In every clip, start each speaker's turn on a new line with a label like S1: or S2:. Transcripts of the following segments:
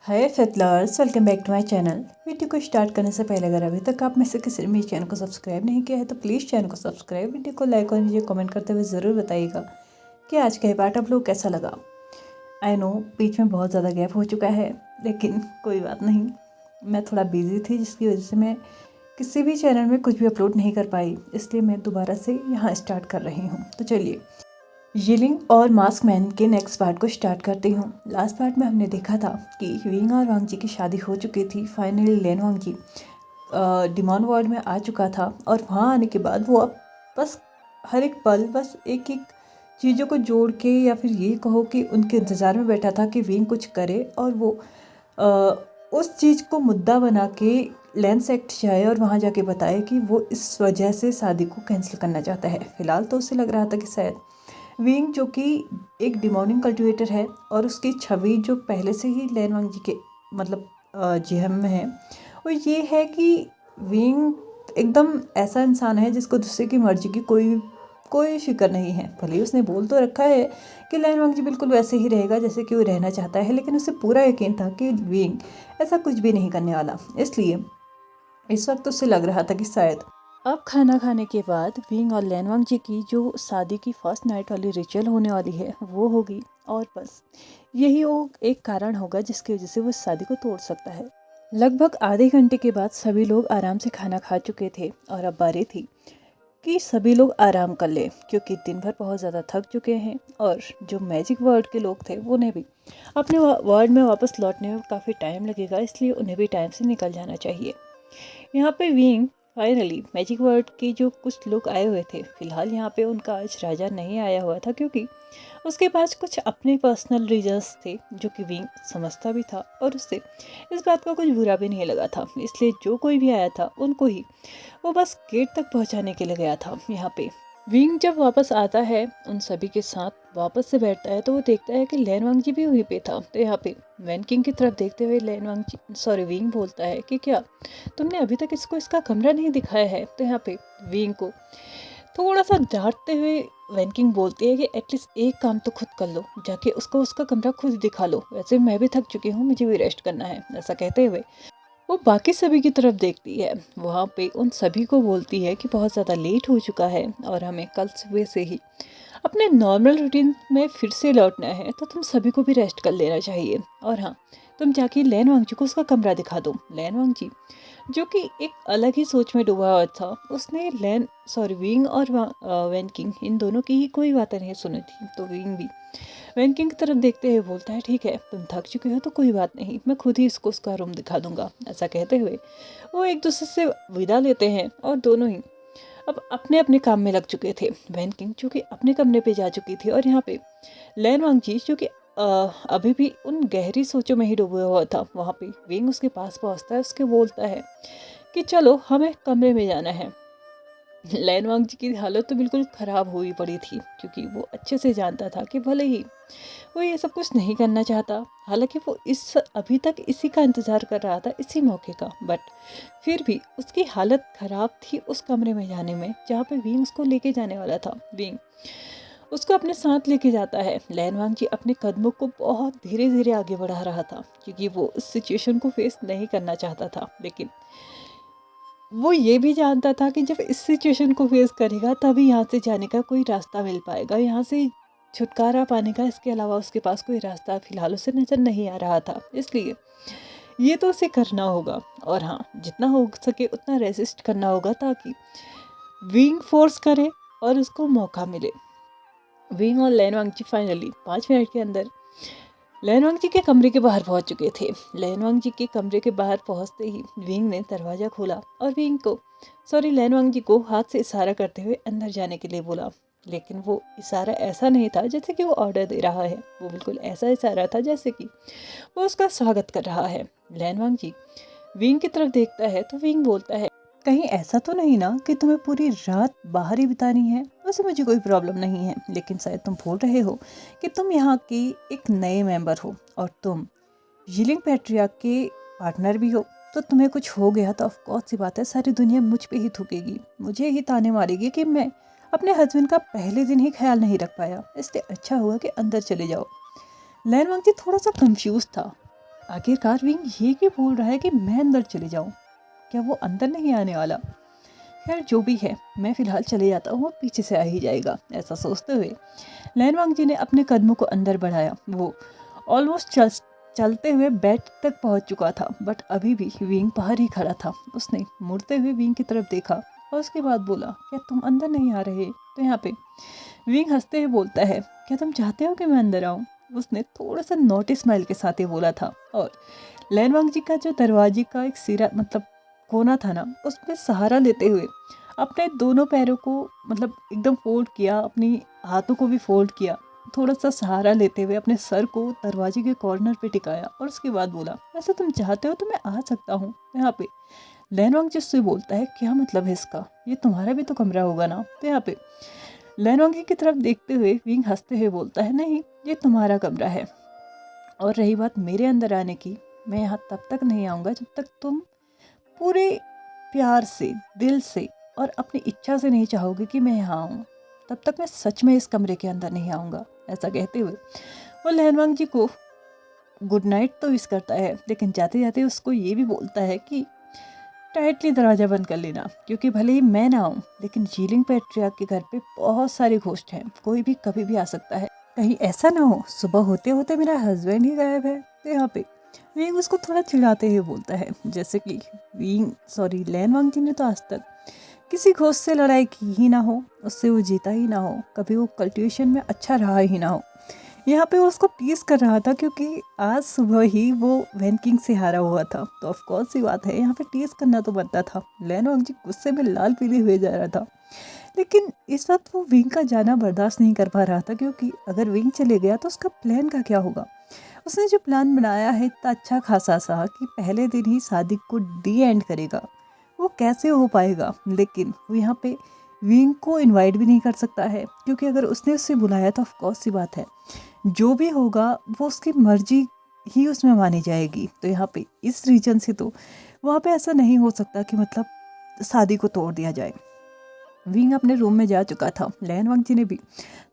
S1: Hi settlers, welcome back to my channel. Video को start करने से पहले अगर अभी तक आप में से किसी ने मेरे चैनल को सब्सक्राइब नहीं किया है तो प्लीज़ चैनल को सब्सक्राइब, वीडियो को लाइक और मुझे कमेंट करते हुए ज़रूर बताइएगा कि आज का ये पार्ट आप लोग कैसा लगा। आई नो बीच में बहुत ज़्यादा गैप हो चुका है, लेकिन कोई बात नहीं, मैं थोड़ा बिजी थी जिसकी वजह से मैं किसी भी चैनल में कुछ भी अपलोड नहीं कर पाई, इसलिए मैं दोबारा से यहाँ स्टार्ट कर रही हूँ। तो चलिए यिलिंग और मास्क मैन के नेक्स्ट पार्ट को स्टार्ट करती हूँ। लास्ट पार्ट में हमने देखा था कि विंग और वांग जी की शादी हो चुकी थी। फाइनली लेन वांग जी डिमॉन वर्ल्ड में आ चुका था और वहाँ आने के बाद वो अब बस हर एक पल बस एक एक चीज़ों को जोड़ के या फिर ये कहो कि उनके इंतज़ार में बैठा था कि विंग कुछ करे और वो उस चीज़ को मुद्दा बना के लेंस एक्ट जाए और वहाँ जाके बताए कि वो इस वजह से शादी को कैंसिल करना चाहता है। फ़िलहाल तो उसे लग रहा था कि शायद विंग जो कि एक डिमोनिक कल्टिवेटर है और उसकी छवि जो पहले से ही लेन वांग जी के मतलब जेहम में है, वो ये है कि विंग एकदम ऐसा इंसान है जिसको दूसरे की मर्जी की कोई फिक्र नहीं है। भले ही उसने बोल तो रखा है कि लेन वांग जी बिल्कुल वैसे ही रहेगा जैसे कि वो रहना चाहता है, लेकिन उसे पूरा यकीन था कि विंग ऐसा कुछ भी नहीं करने वाला। इसलिए इस वक्त उसे लग रहा था कि शायद अब खाना खाने के बाद विंग और लेन वांग जी की जो शादी की फर्स्ट नाइट वाली रिचुअल होने वाली है वो होगी, और बस यही वो एक कारण होगा जिसकी वजह से वो इस शादी को तोड़ सकता है। लगभग आधे घंटे के बाद सभी लोग आराम से खाना खा चुके थे और अब बारी थी कि सभी लोग आराम कर लें, क्योंकि दिन भर बहुत ज़्यादा थक चुके हैं और जो मैजिक वर्ल्ड के लोग थे उन्हें भी अपने वर्ल्ड में वापस लौटने में काफ़ी टाइम लगेगा, इसलिए उन्हें भी टाइम से निकल जाना चाहिए। यहाँ पे विंग फाइनली मैजिक वर्ल्ड के जो कुछ लोग आए हुए थे, फिलहाल यहाँ पे उनका आज राजा नहीं आया हुआ था क्योंकि उसके पास कुछ अपने पर्सनल रीजंस थे जो कि विंग समझता भी था और उससे इस बात का कुछ बुरा भी नहीं लगा था। इसलिए जो कोई भी आया था उनको ही वो बस गेट तक पहुँचाने के लिए गया था। यहाँ पे विंग जब वापस आता है उन सभी के साथ वापस से बैठता है तो वो देखता है कि लेन वांग जी भी वहीं पे था। तो यहाँ पे वैन किंग की तरफ देखते हुए विंग बोलता है कि क्या तुमने अभी तक इसको इसका कमरा नहीं दिखाया है। तो यहाँ पे विंग को थोड़ा सा डांटते हुए वैन किंग बोलती है कि एटलीस्ट एक काम तो खुद कर लो, जाके उसको उसका कमरा खुद दिखा लो, वैसे मैं भी थक चुकी हूँ, मुझे भी रेस्ट करना है। ऐसा कहते हुए वो बाकी सभी की तरफ देखती है, वहाँ पे उन सभी को बोलती है कि बहुत ज़्यादा लेट हो चुका है और हमें कल सुबह से ही अपने नॉर्मल रूटीन में फिर से लौटना है, तो तुम सभी को भी रेस्ट कर लेना चाहिए। और हाँ, तुम जाके लेन वांग जी को उसका कमरा दिखा दो। लेन वांग जी जो कि एक अलग ही सोच में डूबा हुआ था, उसने विंग और वैन किंग इन दोनों की ही कोई बातें नहीं सुनी थी। तो विंग भी वैन किंग की तरफ देखते हुए बोलता है ठीक है, तुम थक चुके हो तो कोई बात नहीं, मैं खुद ही इसको उसका रूम दिखा दूंगा। ऐसा कहते हुए वो एक दूसरे से विदा लेते हैं और दोनों ही अब अपने अपने काम में लग चुके थे। वैन किंग जो कि अपने कमरे पे जा चुकी थी और यहाँ पे लेन वांग जी जो कि अभी भी उन गहरी सोचों में ही डूबा हुआ था, वहाँ पे विंग उसके पास पहुँचता है, उसके बोलता है कि चलो हमें कमरे में जाना है। लेन वांग जी की हालत तो बिल्कुल ख़राब हुई पड़ी थी, क्योंकि वो अच्छे से जानता था कि भले ही वो ये सब कुछ नहीं करना चाहता, हालांकि वो अभी तक इसी का इंतज़ार कर रहा था, इसी मौके का, बट फिर भी उसकी हालत ख़राब थी उस कमरे में जाने में जहाँ पे विंग उसको लेके जाने वाला था। विंग उसको अपने साथ लेके जाता है। लेन वांग जी अपने कदमों को बहुत धीरे धीरे आगे बढ़ा रहा था क्योंकि वो इस सिचुएशन को फेस नहीं करना चाहता था, लेकिन वो ये भी जानता था कि जब इस सिचुएशन को फेस करेगा तभी यहाँ से जाने का कोई रास्ता मिल पाएगा, यहाँ से छुटकारा पाने का इसके अलावा उसके पास कोई रास्ता फिलहाल उसे नज़र नहीं आ रहा था। इसलिए ये तो उसे करना होगा और हाँ, जितना हो सके उतना रेसिस्ट करना होगा ताकि विंग फोर्स करे और उसको मौका मिले। विंग और लेन वांग जी फाइनली 5 मिनट के अंदर लेन वांग जी के कमरे के बाहर पहुंच चुके थे। लेन वांग जी के कमरे के बाहर पहुंचते ही विंग ने दरवाज़ा खोला और लेन वांग जी को हाथ से इशारा करते हुए अंदर जाने के लिए बोला, लेकिन वो इशारा ऐसा नहीं था जैसे कि वो ऑर्डर दे रहा है, वो बिल्कुल ऐसा इशारा था जैसे कि वो उसका स्वागत कर रहा है। लेन वांग जी विंग की तरफ देखता है तो विंग बोलता है, कहीं ऐसा तो नहीं ना कि तुम्हें पूरी रात बाहर ही बितानी है। वैसे मुझे कोई प्रॉब्लम नहीं है, लेकिन शायद तुम भूल रहे हो कि तुम यहाँ की एक नए मेंबर हो और तुम यिलिंग पैट्रियार्क के पार्टनर भी हो, तो तुम्हें कुछ हो गया तो ऑफ कोर्स सी बात है सारी दुनिया मुझ पे ही थूकेगी, मुझे ही ताने मारेगी कि मैं अपने हस्बैंड का पहले दिन ही ख्याल नहीं रख पाया, इसलिए अच्छा हुआ कि अंदर चले जाओ। लेन वांग जी थोड़ा सा कंफ्यूज था आखिरकार विंग ये क्यों बोल रहा है कि मैं अंदर चले जाऊं? क्या वो अंदर नहीं आने वाला? खैर जो भी है, मैं फिलहाल चले जाता हूँ, वो पीछे से आ ही जाएगा। ऐसा सोचते हुए लैनवांग जी ने अपने कदमों को अंदर बढ़ाया। वो ऑलमोस्ट चलते हुए बेड तक पहुंच चुका था, बट अभी भी विंग बाहर ही खड़ा था। उसने मुड़ते हुए विंग की तरफ देखा और उसके बाद बोला, क्या तुम अंदर नहीं आ रहे? तो यहाँ पे विंग हंसते हुए बोलता है, क्या तुम चाहते हो कि मैं अंदर आऊँ? उसने थोड़ा सा नोटिस स्माइल के साथ ये बोला था। और लैनवांग जी का जो दरवाजे का एक सिरा मतलब कोना था ना, उस पर सहारा लेते हुए अपने दोनों पैरों को मतलब एकदम फोल्ड किया, अपनी हाथों को भी फोल्ड किया, थोड़ा सा सहारा लेते हुए अपने सर को दरवाजे के कॉर्नर पे टिकाया और उसके बाद बोला, वैसे तुम चाहते हो तो मैं आ सकता हूँ। यहाँ पे लैनवांग जी से बोलता है, क्या मतलब है इसका? ये तुम्हारा भी तो कमरा होगा ना? तो यहाँ पे लैनवांग जी की तरफ देखते हुए विंग हंसते हुए बोलता है, नहीं, ये तुम्हारा कमरा है। और रही बात मेरे अंदर आने की, मैं यहाँ तब तक नहीं आऊँगा जब तक तुम पूरे प्यार से, दिल से और अपनी इच्छा से नहीं चाहोगे कि मैं यहाँ आऊँ। तब तक मैं सच में इस कमरे के अंदर नहीं आऊँगा। ऐसा कहते हुए वो लैनवांग जी को गुड नाइट तो विश करता है, लेकिन जाते जाते उसको ये भी बोलता है कि टाइटली दरवाज़ा बंद कर लेना, क्योंकि भले ही मैं ना आऊँ, लेकिन जीलिंग पैट्रियार्क के घर पे बहुत सारे घोस्ट हैं, कोई भी कभी भी आ सकता है। कहीं ऐसा ना हो सुबह होते होते मेरा हस्बैंड ही गायब है। तो यहाँ पे विंग उसको थोड़ा चिढ़ाते हुए बोलता है, जैसे कि लैनवांग जी ने तो आज तक किसी घोस्ट से लड़ाई की ही ना हो, उससे वो जीता ही ना हो, कभी वो कल्टिवेशन में अच्छा रहा ही ना हो। यहाँ पे वो उसको टीज कर रहा था, क्योंकि आज सुबह ही वो वैन किंग से हारा हुआ था, तो ऑफ कोर्स सी बात है, यहाँ पे टीज करना तो बनता था। लैनवांग जी गुस्से में लाल पीले हुए जा रहा था, लेकिन इस वक्त वो विंग का जाना बर्दाश्त नहीं कर पा रहा था, क्योंकि अगर विंग चले गया तो उसका प्लान का क्या होगा। उसने जो प्लान बनाया है इतना अच्छा खासा सा कि पहले दिन ही शादी को डी एंड करेगा, वो कैसे हो पाएगा? लेकिन वो यहाँ पे विंग को इनवाइट भी नहीं कर सकता है, क्योंकि अगर उसने उससे बुलाया तो ऑफकोर्स सी बात है, जो भी होगा वो उसकी मर्जी ही उसमें मानी जाएगी। तो यहाँ पे इस रीजन से तो वहाँ पे ऐसा नहीं हो सकता कि मतलब शादी को तोड़ दिया जाए। विंग अपने रूम में जा चुका था। लैनवांग जी ने भी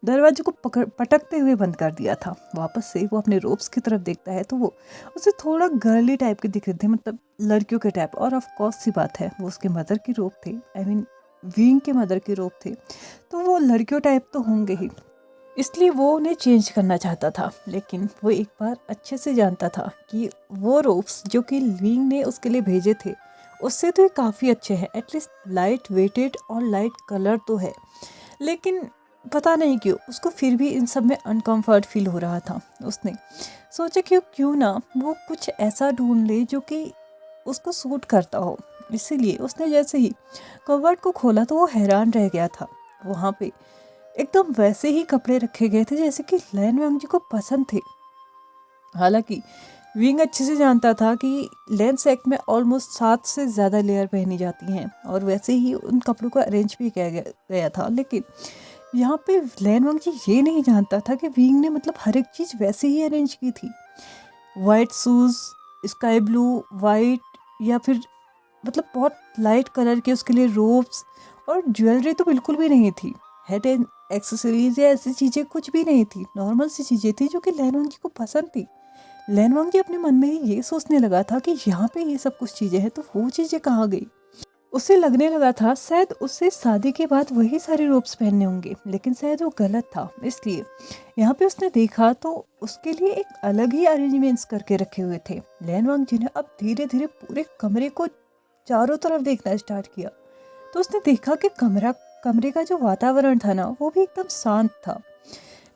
S1: दरवाजे को पटकते हुए बंद कर दिया था। वापस से वो अपने रोब्स की तरफ देखता है तो वो उसे थोड़ा गर्ली टाइप के दिख रहे थे, मतलब लड़कियों के टाइप। और ऑफ कोर्स सी बात है, वो उसके मदर की रोब थे, आई मीन विंग के मदर की रोब थे, तो वो लड़कियों टाइप तो होंगे ही, इसलिए वो उन्हें चेंज करना चाहता था। लेकिन वो एक बार अच्छे से जानता था कि वो रोब्स जो कि विंग ने उसके लिए भेजे थे उससे तो ये काफ़ी अच्छे हैं, एटलीस्ट लाइट वेटेड और लाइट कलर तो है। लेकिन पता नहीं क्यों उसको फिर भी इन सब में अनकम्फर्ट फील हो रहा था। उसने सोचा कि क्यों ना वो कुछ ऐसा ढूंढ ले जो कि उसको सूट करता हो। इसीलिए उसने जैसे ही कवर्ड को खोला तो वो हैरान रह गया था। वहाँ पे एकदम वैसे ही कपड़े रखे गए थे जैसे कि लैनवांग जी को पसंद थे। हालांकि विंग अच्छे से जानता था कि लेंथ सेट में ऑलमोस्ट 7 से ज़्यादा लेयर पहनी जाती हैं, और वैसे ही उन कपड़ों को अरेंज भी किया गया था। लेकिन यहाँ पे लैनवांग जी ये नहीं जानता था कि विंग ने मतलब हर एक चीज़ वैसे ही अरेंज की थी। White shoes, sky blue, white, या फिर मतलब बहुत लाइट कलर के उसके लिए रोब्स, और ज्वेलरी तो बिल्कुल भी नहीं थी। हेड एंड एक्सेसरीज या ऐसी चीज़ें कुछ भी नहीं थी, नॉर्मल सी चीज़ें थी जो कि लैनवांग जी को पसंद थी। लैनवांग जी अपने मन में ही ये सोचने लगा था कि यहाँ पे ये सब कुछ चीज़ें हैं तो वो चीज़ें कहाँ गई। उसे लगने लगा था शायद उसे शादी के बाद वही सारे रोब्स पहनने होंगे, लेकिन शायद वो गलत था। इसलिए यहाँ पे उसने देखा तो उसके लिए एक अलग ही अरेंजमेंट्स करके रखे हुए थे। लैनवांग जी ने अब धीरे धीरे पूरे कमरे को चारों तरफ देखना स्टार्ट किया, तो उसने देखा कि कमरे का जो वातावरण था ना, वो भी एकदम शांत था।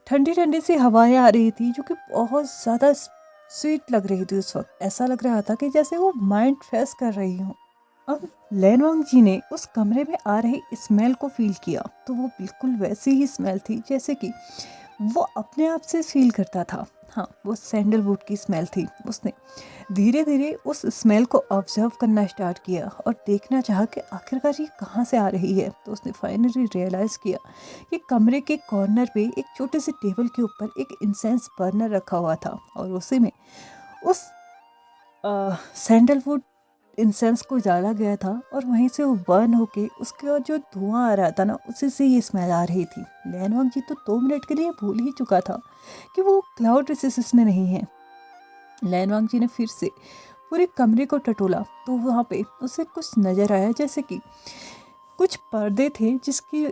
S1: ठंडी ठंडी सी हवाएं आ रही थी जो कि बहुत ज़्यादा स्वीट लग रही थी। उस वक्त ऐसा लग रहा था कि जैसे वो माइंड फ्रेश कर रही हूँ। अब लैनवांग जी ने उस कमरे में आ रही स्मेल को फील किया, तो वो बिल्कुल वैसी ही स्मेल थी जैसे कि वो अपने आप से फील करता था। हाँ, वो सैंडलवुड की स्मेल थी। उसने धीरे धीरे उस स्मेल को ऑब्जर्व करना स्टार्ट किया और देखना चाहा कि आखिरकार ये कहाँ से आ रही है। तो उसने फाइनली रियलाइज़ किया कि कमरे के कॉर्नर पे एक छोटे से टेबल के ऊपर एक इंसेंस बर्नर रखा हुआ था, और उसी में उस सैंडलवुड इंसेंस को डाला गया था, और वहीं से वो बर्न होके उसका जो धुआं आ रहा था ना, उसी से ये स्मेल आ रही थी। लैनवांग जी तो 2 मिनट के लिए भूल ही चुका था कि वो क्लाउड रिसेसिस में नहीं है। लैनवांग जी ने फिर से पूरे कमरे को टटोला तो वहाँ पे उसे कुछ नज़र आया, जैसे कि कुछ पर्दे थे जिसकी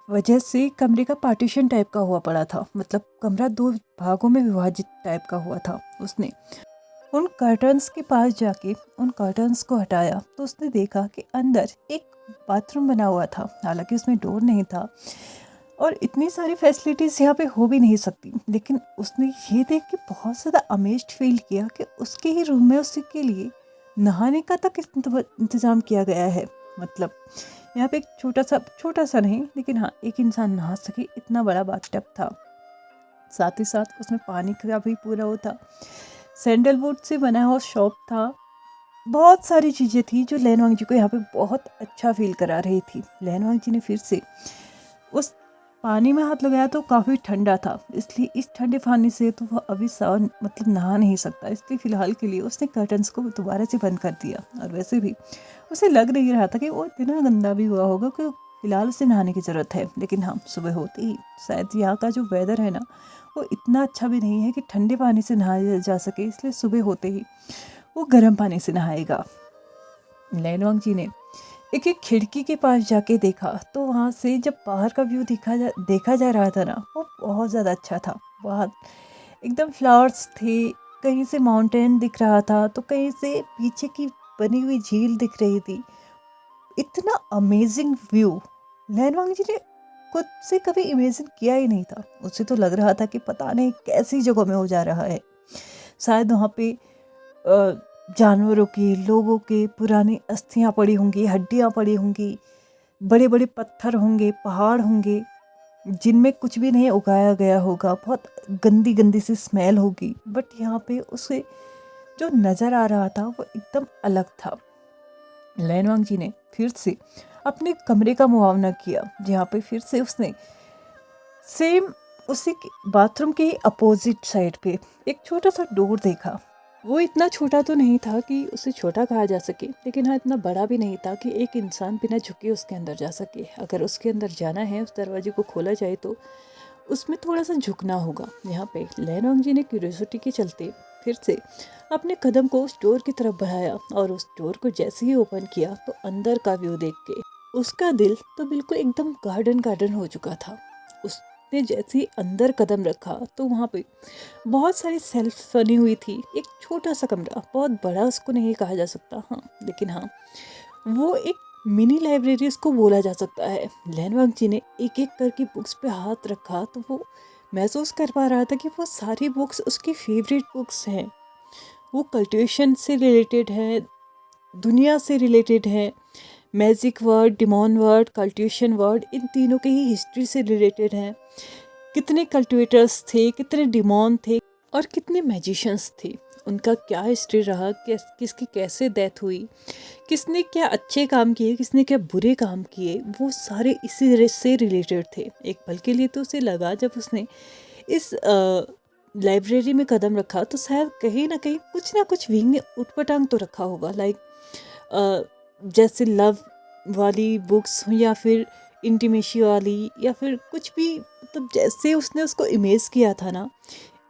S1: वजह से कमरे का पार्टीशन टाइप का हुआ पड़ा था, मतलब कमरा दो भागों में विभाजित टाइप का हुआ था। उसने उन कर्टन्स के पास जाके उन कर्टन्स को हटाया तो उसने देखा कि अंदर एक बाथरूम बना हुआ था, हालांकि उसमें डोर नहीं था और इतनी सारी फैसिलिटीज़ यहाँ पे हो भी नहीं सकती, लेकिन उसने ये देख के बहुत ज़्यादा अमेज्ड फील किया कि उसके ही रूम में उसके लिए नहाने का तक इंतज़ाम किया गया है। मतलब यहाँ पे एक छोटा सा नहीं, लेकिन हाँ, एक इंसान नहा सके इतना बड़ा बाथटब था। साथ ही साथ उसमें पानी का भी पूरा वो था। सैंडलवुड से बना हुआ शॉप था। बहुत सारी चीज़ें थी जो लैनवांग जी को यहाँ पे बहुत अच्छा फील करा रही थी। लैनवांग जी ने फिर से उस पानी में हाथ लगाया तो काफ़ी ठंडा था, इसलिए इस ठंडे पानी से तो वह अभी सावन मतलब नहा नहीं सकता, इसलिए फ़िलहाल के लिए उसने कर्टन्स को दोबारा से बंद कर दिया। और वैसे भी उसे लग नहीं रहा था कि वो इतना गंदा भी हुआ होगा कि फ़िलहाल उसे नहाने की ज़रूरत है। लेकिन हाँ, सुबह होते ही शायद यहाँ का जो वेदर है ना, वो इतना अच्छा भी नहीं है कि ठंडे पानी से नहाया जा सके, इसलिए सुबह होते ही वो गर्म पानी से नहाएगा। लैनवांग जी ने एक खिड़की के पास जाके देखा तो वहाँ से जब बाहर का व्यू देखा जा रहा था ना, वो बहुत ज़्यादा अच्छा था। बहुत एकदम फ्लावर्स थे, कहीं से माउंटेन दिख रहा था तो कहीं से पीछे की बनी हुई झील दिख रही थी। इतना अमेजिंग व्यू लैनवांग जी ने खुद से कभी इमेजिन किया ही नहीं था। उसे तो लग रहा था कि पता नहीं कैसी जगह में हो जा रहा है, शायद वहाँ पे जानवरों की, लोगों के पुरानी अस्थियां पड़ी होंगी, हड्डियां पड़ी होंगी, बड़े बड़े पत्थर होंगे, पहाड़ होंगे जिनमें कुछ भी नहीं उगाया गया होगा, बहुत गंदी गंदी सी स्मेल होगी। बट यहाँ पे उसे जो नज़र आ रहा था वो एकदम अलग था। लैनवांग जी ने फिर से अपने कमरे का मुआवना किया, जहाँ पे फिर से उसने सेम उसी बाथरूम के अपोजिट साइड पे एक छोटा सा डोर देखा। वो इतना छोटा तो नहीं था कि उसे छोटा कहा जा सके, लेकिन हाँ, इतना बड़ा भी नहीं था कि एक इंसान बिना झुके उसके अंदर जा सके। अगर उसके अंदर जाना है, उस दरवाजे को खोला जाए तो उसमें थोड़ा सा झुकना होगा। यहाँ पे लैनवांग जी ने क्यूरियोसिटी के चलते फिर से अपने कदम को उस डोर की तरफ बढ़ाया और उस डोर को जैसे ही ओपन किया तो अंदर का व्यू देख के उसका दिल तो बिल्कुल एकदम गार्डन गार्डन हो चुका था। उसने जैसे ही अंदर कदम रखा तो वहाँ पे बहुत सारी सेल्फ बनी हुई थी। एक छोटा सा कमरा, बहुत बड़ा उसको नहीं कहा जा सकता, हाँ, लेकिन हाँ, वो एक मिनी लाइब्रेरी उसको बोला जा सकता है। लैनवांग जी ने एक एक करके बुक्स पे हाथ रखा तो वो महसूस कर पा रहा था कि वो सारी बुक्स उसकी फेवरेट बुक्स हैं। वो कल्टिवेशन से रिलेटेड है, दुनिया से रिलेटेड है, magic word, demon word, cultivation word, इन तीनों के ही हिस्ट्री से रिलेटेड हैं। कितने कल्टिवेटर्स थे, कितने डिमॉन थे और कितने मैजिशियंस थे, उनका क्या हिस्ट्री रहा, किसकी कैसे डेथ हुई, किसने क्या अच्छे काम किए, किसने क्या बुरे काम किए, वो सारे इसी से रिलेटेड थे। एक पल के लिए तो उसे लगा जब उसने इस लाइब्रेरी में कदम रखा तो शायद कहीं ना कुछ विंग ने उटपटांग तो रखा होगा, लाइक जैसे लव वाली बुक्स या फिर इंटीमेसी वाली या फिर कुछ भी, मतलब जैसे उसने उसको इमेज किया था ना,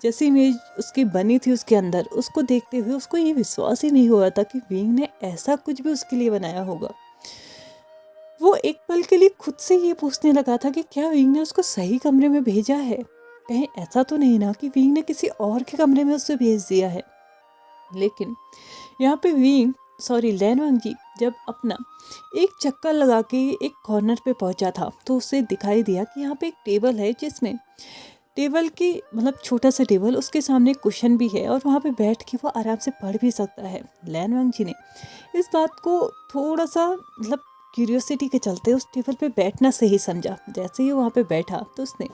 S1: जैसी इमेज उसकी बनी थी उसके अंदर, उसको देखते हुए उसको ये विश्वास ही नहीं हो रहा था कि विंग ने ऐसा कुछ भी उसके लिए बनाया होगा। वो एक पल के लिए खुद से ये पूछने लगा था कि क्या विंग ने उसको सही कमरे में भेजा है, कहीं ऐसा तो नहीं ना कि विंग ने किसी और के कमरे में उसे भेज दिया है। लेकिन यहाँ पे लैनवांग जी जब अपना एक चक्कर लगा के एक कॉर्नर पे पहुंचा था तो उसे दिखाई दिया कि यहाँ पे एक टेबल है, जिसमें टेबल की मतलब छोटा सा टेबल, उसके सामने कुशन भी है और वहाँ पे बैठ के वो आराम से पढ़ भी सकता है। लैनवांग जी ने इस बात को थोड़ा सा मतलब क्यूरियोसिटी के चलते उस टेबल पे बैठना सही समझा। जैसे ही वहाँ पे बैठा तो उसने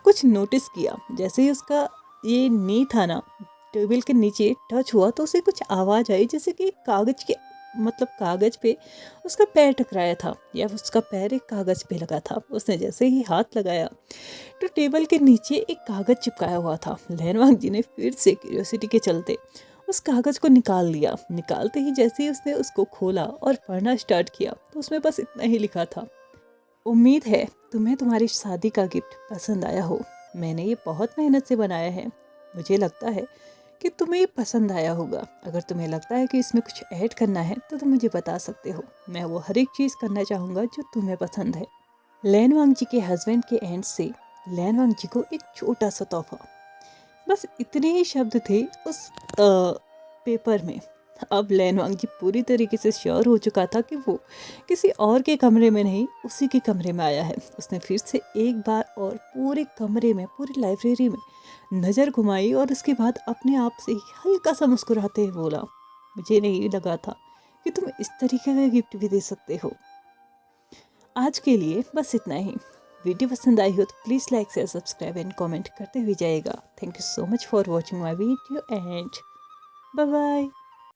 S1: कुछ नोटिस किया। जैसे ही उसका ये नी था ना टेबल के नीचे टच हुआ तो उसे कुछ आवाज़ आई, जैसे कि कागज़ पे उसका पैर टकराया था या उसका पैर एक कागज़ पे लगा था। उसने जैसे ही हाथ लगाया तो टेबल के नीचे एक कागज़ चिपकाया हुआ था। लैनवांग जी ने फिर से क्यूरियोसिटी के चलते उस कागज़ को निकाल लिया। निकालते ही जैसे ही उसने उसको खोला और पढ़ना स्टार्ट किया तो उसमें बस इतना ही लिखा था, उम्मीद है तुम्हें तुम्हारी शादी का गिफ्ट पसंद आया हो। मैंने ये बहुत मेहनत से बनाया है। मुझे लगता है कि तुम्हें ये पसंद आया होगा। अगर तुम्हें लगता है कि इसमें कुछ ऐड करना है तो तुम मुझे बता सकते हो, मैं वो हर एक चीज़ करना चाहूँगा जो तुम्हें पसंद है। लैन वांग जी के हस्बैंड के एंड से लैन वांग जी को एक छोटा सा तोहफा, बस इतने ही शब्द थे उस पेपर में। अब लैन वांग जी पूरी तरीके से श्योर हो चुका था कि वो किसी और के कमरे में नहीं, उसी के कमरे में आया है। उसने फिर से एक बार और पूरे कमरे में, पूरी लाइब्रेरी में नज़र घुमाई और उसके बाद अपने आप से ही हल्का सा मुस्कुराते हुए बोला, मुझे नहीं लगा था कि तुम इस तरीके का गिफ्ट भी दे सकते हो। आज के लिए बस इतना ही। वीडियो पसंद आई हो तो please like share subscribe and comment करते हुए जाइएगा। Thank you so much for watching my video and bye bye.